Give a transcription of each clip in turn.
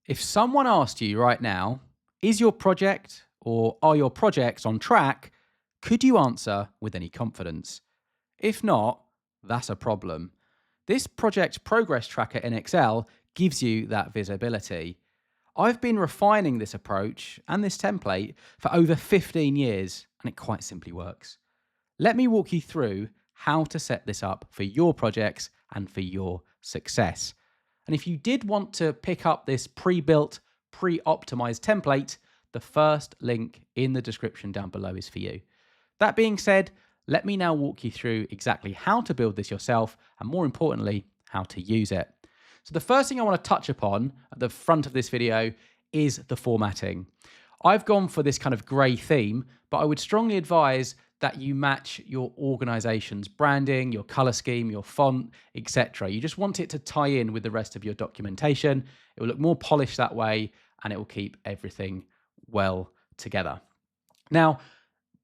If someone asked you right now, is your project or are your projects on track? Could you answer with any confidence? If not, that's a problem. This project progress tracker in Excel gives you that visibility. I've been refining this approach and this template for over 15 years, and it quite simply works. Let me walk you through how to set this up for your projects and for your success. And if you did want to pick up this pre-built, pre-optimized template, the first link in the description down below is for you. That being said, let me now walk you through exactly how to build this yourself and, more importantly, how to use it. So the first thing I want to touch upon at the front of this video is the formatting. I've gone for this kind of grey theme, but I would strongly advise that you match your organization's branding, your color scheme, your font, etc. You just want it to tie in with the rest of your documentation. It will look more polished that way, and it will keep everything well together. Now,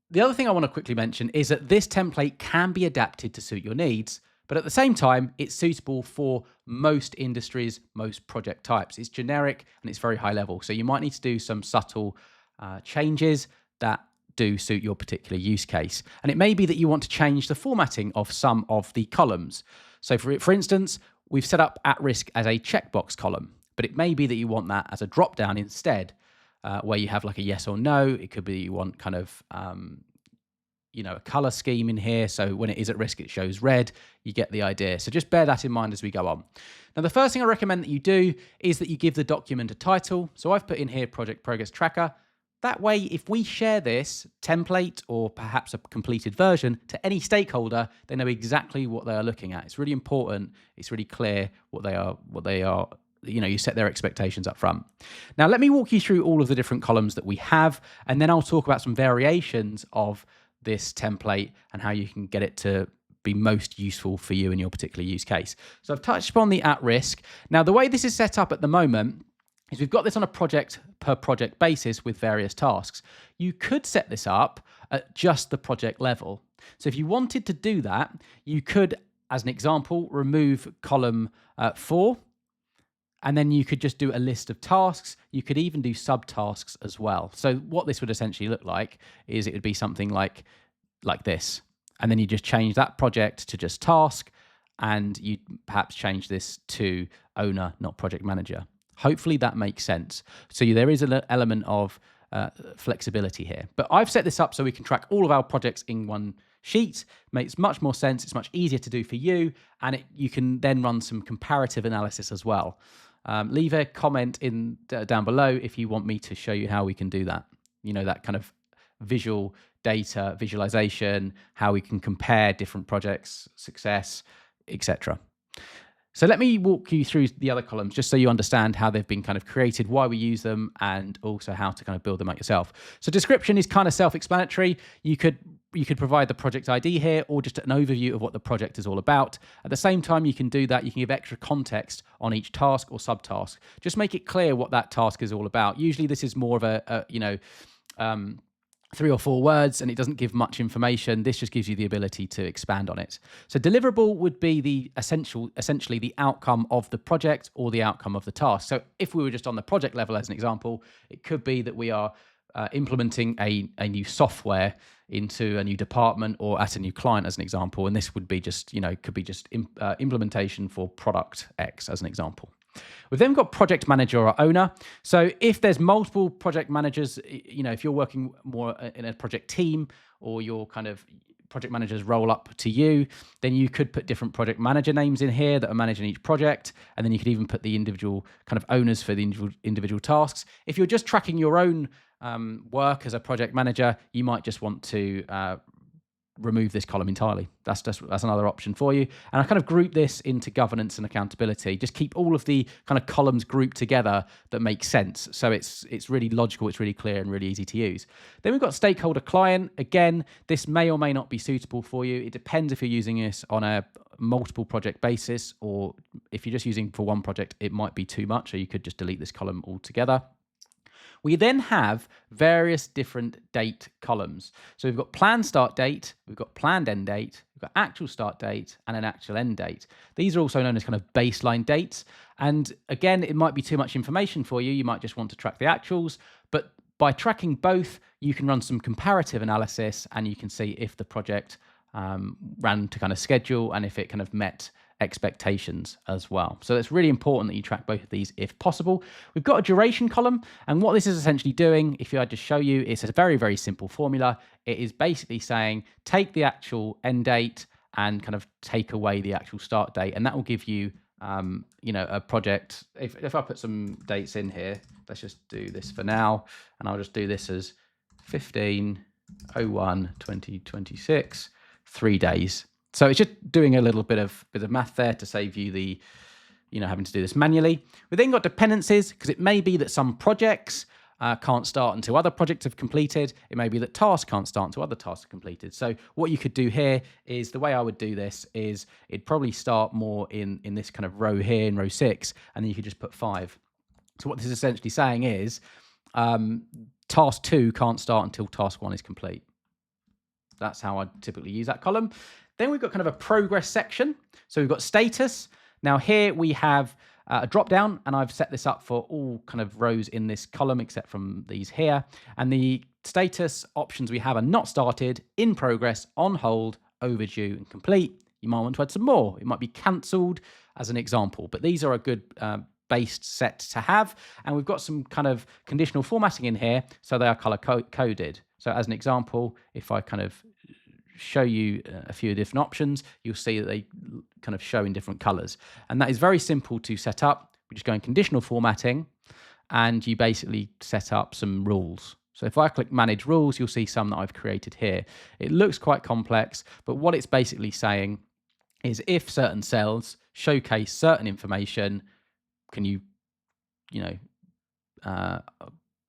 the other thing I want to quickly mention is that this template can be adapted to suit your needs, but at the same time, it's suitable for most industries, most project types. It's generic and it's very high level. So you might need to do some subtle changes that do suit your particular use case. And it may be that you want to change the formatting of some of the columns. So for instance, we've set up at risk as a checkbox column, but it may be that you want that as a drop down instead, where you have like a yes or no. It could be you want kind of a color scheme in here. So when it is at risk, it shows red. You get the idea. So just bear that in mind as we go on. Now, the first thing I recommend that you do is that you give the document a title. So I've put in here Project Progress Tracker. That way, if we share this template or perhaps a completed version to any stakeholder, they know exactly what they are looking at. It's really important. It's really clear what they are. You set their expectations up front. Now, let me walk you through all of the different columns that we have, and then I'll talk about some variations of this template and how you can get it to be most useful for you in your particular use case. So I've touched upon the at risk. Now, the way this is set up at the moment is we've got this on a project per project basis with various tasks. You could set this up at just the project level. So if you wanted to do that, you could, as an example, remove column 4, and then you could just do a list of tasks. You could even do subtasks as well. So what this would essentially look like is it would be something like this. And then you just change that project to just task, and you perhaps change this to owner, not project manager. Hopefully that makes sense. So there is an element of flexibility here. But I've set this up so we can track all of our projects in one sheet. Makes much more sense. It's much easier to do for you, and you can then run some comparative analysis as well. Leave a comment down below if you want me to show you how we can do that. That kind of visual data visualization, how we can compare different projects, success, etc. So let me walk you through the other columns just so you understand how they've been kind of created, why we use them, and also how to kind of build them out yourself. So description is kind of self-explanatory. You could provide the project ID here, or just an overview of what the project is all about. At the same time, you can do that. You can give extra context on each task or subtask. Just make it clear what that task is all about. Usually this is more of a 3 or 4 words, and it doesn't give much information. This just gives you the ability to expand on it. So deliverable would be essentially the outcome of the project or the outcome of the task. So if we were just on the project level as an example, it could be that we are implementing a new software into a new department or at a new client as an example. And this would be just, could be just implementation for product X as an example. We've then got project manager or owner. So if there's multiple project managers, if you're working more in a project team, or your kind of project managers roll up to you, then you could put different project manager names in here that are managing each project. And then you could even put the individual kind of owners for the individual tasks. If you're just tracking your own work as a project manager, you might just want to remove this column entirely. That's another option for you. And I kind of group this into governance and accountability. Just keep all of the kind of columns grouped together that make sense. So it's really logical, it's really clear, and really easy to use. Then we've got stakeholder client. Again, this may or may not be suitable for you. It depends if you're using this on a multiple project basis, or if you're just using for one project, it might be too much. So you could just delete this column altogether. We then have various different date columns. So we've got planned start date, we've got planned end date, we've got actual start date and an actual end date. These are also known as kind of baseline dates. And again, it might be too much information for you. You might just want to track the actuals, but by tracking both, you can run some comparative analysis and you can see if the project ran to kind of schedule and if it kind of met expectations as well. So it's really important that you track both of these if possible. We've got a duration column, and what this is essentially doing, if I just show you, it's a very, very simple formula. It is basically saying take the actual end date and kind of take away the actual start date, and that will give you a project. If I put some dates in here, let's just do this for now, and I'll just do this as 15/01/2026, 3 days. So it's just doing a little bit of math there to save you the, having to do this manually. We then got dependencies, because it may be that some projects can't start until other projects have completed. It may be that tasks can't start until other tasks are completed. So what you could do here is, the way I would do this is, it'd probably start more in this kind of row here in row 6, and then you could just put 5. So what this is essentially saying is task 2 can't start until task 1 is complete. That's how I typically use that column. Then we've got kind of a progress section. So we've got status. Now here we have a drop down, and I've set this up for all kind of rows in this column except from these here. And the status options we have are not started, in progress, on hold, overdue, and complete. You might want to add some more. It might be cancelled as an example, but these are a good based set to have. And we've got some kind of conditional formatting in here, so they are color coded. So as an example, if I kind of show you a few different options, you'll see that they kind of show in different colors. And that is very simple to set up. We just go in conditional formatting, and you basically set up some rules. So if I click manage rules, you'll see some that I've created here. It looks quite complex, but what it's basically saying is, if certain cells showcase certain information, can you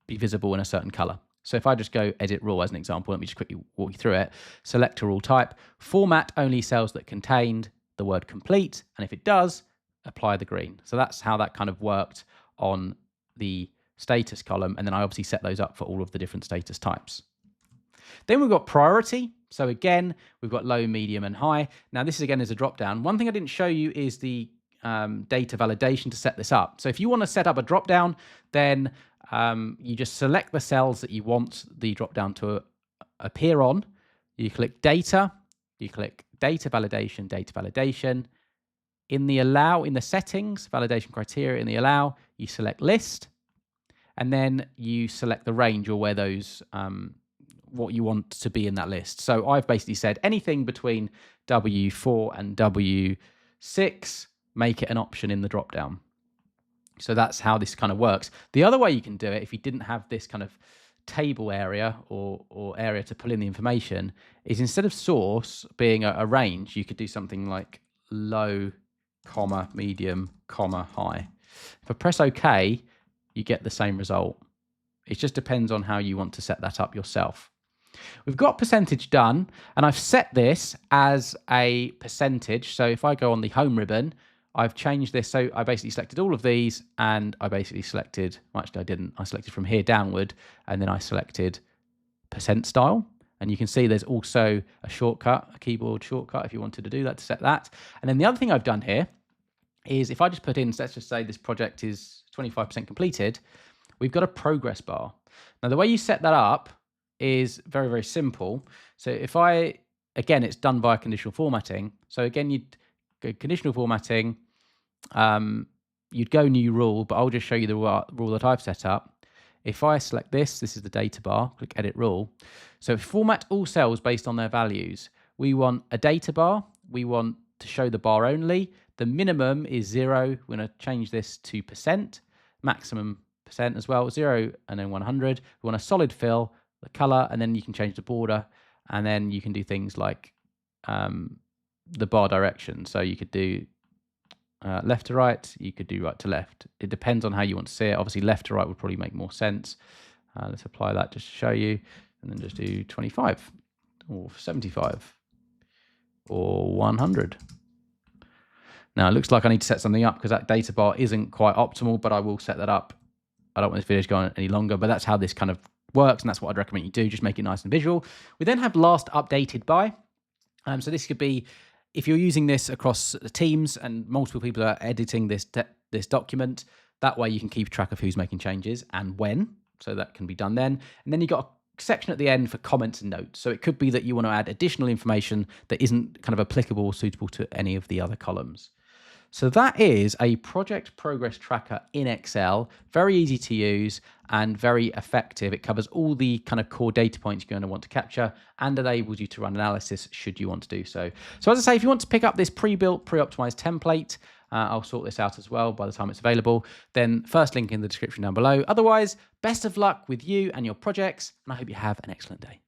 be visible in a certain color. So if I just go edit rule as an example, let me just quickly walk you through it. Select a rule type, format only cells that contained the word complete, and if it does, apply the green. So that's how that kind of worked on the status column, and then I obviously set those up for all of the different status types. Then we've got priority. So again, we've got low, medium, and high. Now this again is a drop down. One thing I didn't show you is the data validation to set this up. So if you want to set up a drop down, then you just select the cells that you want the drop down to appear on. You click data, you click data validation. In the settings, validation criteria, in the allow, you select list, and then you select the range, or where those what you want to be in that list. So I've basically said anything between W4 and W6, make it an option in the drop down. So that's how this kind of works. The other way you can do it, if you didn't have this kind of table area or area to pull in the information, is instead of source being a range, you could do something like low, comma, medium, comma, high. If I press OK, you get the same result. It just depends on how you want to set that up yourself. We've got percentage done, and I've set this as a percentage. So if I go on the home ribbon, I've changed this. So I basically selected all of these, and I basically selected, well, actually I didn't. I selected from here downward, and then I selected percent style. And you can see there's also a shortcut, a keyboard shortcut, if you wanted to do that, to set that. And then the other thing I've done here is, if I just put in, let's just say this project is 25% completed, we've got a progress bar. Now, the way you set that up is very, very simple. So if again, it's done via conditional formatting. So again, you'd go conditional formatting, you'd go new rule, but I'll just show you the rule that I've set up. If I select this is the data bar, click edit rule. So format all cells based on their values. We want a data bar. We want to show the bar only. The minimum is 0. We're going to change this to %, maximum % as well, 0 and then 100. We want a solid fill, the color, and then you can change the border, and then you can do things like the bar direction. So you could do left to right, you could do right to left. It depends on how you want to see it. Obviously, left to right would probably make more sense. Let's apply that just to show you, and then just do 25 or 75 or 100. Now, it looks like I need to set something up because that data bar isn't quite optimal, but I will set that up. I don't want this video to go on any longer, but that's how this kind of works, and that's what I'd recommend you do. Just make it nice and visual. We then have last updated by. So this could be, if you're using this across the teams and multiple people are editing this document, that way you can keep track of who's making changes and when. So that can be done then. And then you've got a section at the end for comments and notes. So it could be that you want to add additional information that isn't kind of applicable or suitable to any of the other columns. So that is a project progress tracker in Excel. Very easy to use and very effective. It covers all the kind of core data points you're going to want to capture and enables you to run analysis should you want to do so. So as I say, if you want to pick up this pre-built, pre-optimized template, I'll sort this out as well by the time it's available, then first link in the description down below. Otherwise, best of luck with you and your projects, and I hope you have an excellent day.